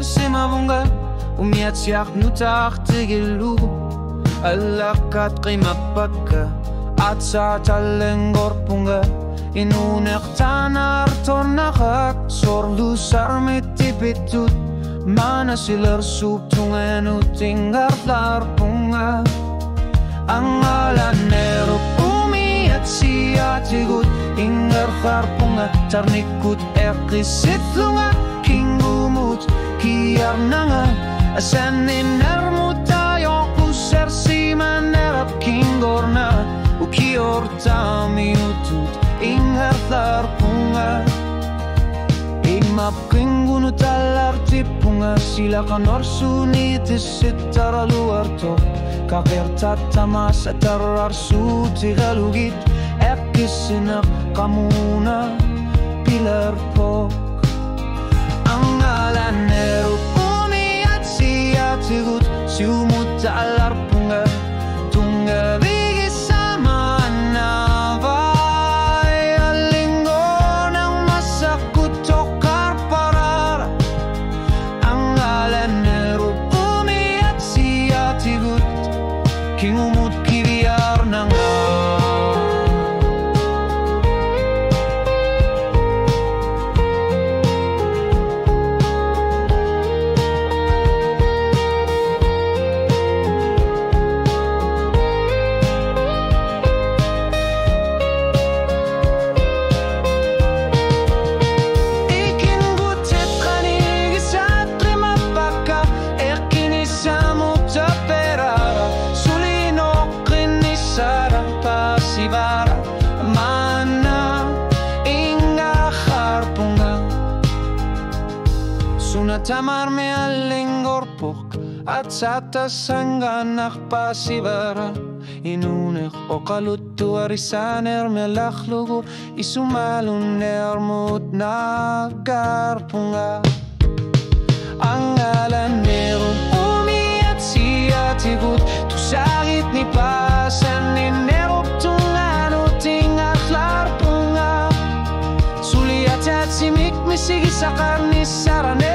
simabunga umiatsiak nutak tigilu alakat qimapaka atsa talengor punga inunek tanar tornakak sorlu sarmitipitut mana silar subtungan utinggar larpunga angalan neruk umiat siatigut ingar farpunga tarnikut ekisit lunga kingumut kiar nanga asanin nermutayo kuser siman nerap kingorna ukior tami utut ingar larpunga imap kingunu talar tipunga silakan orsuni tisitara luar to kakir tatama satarar suti galugit ekisinak kamuna pilar po angalan neru umiat siatigut siumut talar punga tunga bigi sama navai alinggo nang masakut tokar parar angalan neru umiat siatigut kingumut kibiar nang tamar me alengorpok at sata sanganak pasibara inunek okalutu arisaner me lakhlugu isumalun nermut nagarpunga angalan nerun umiat siatigut tusagit ni pasan ni nerup tunganu tingak larpunga suliat at simik misigi sakar ni sarane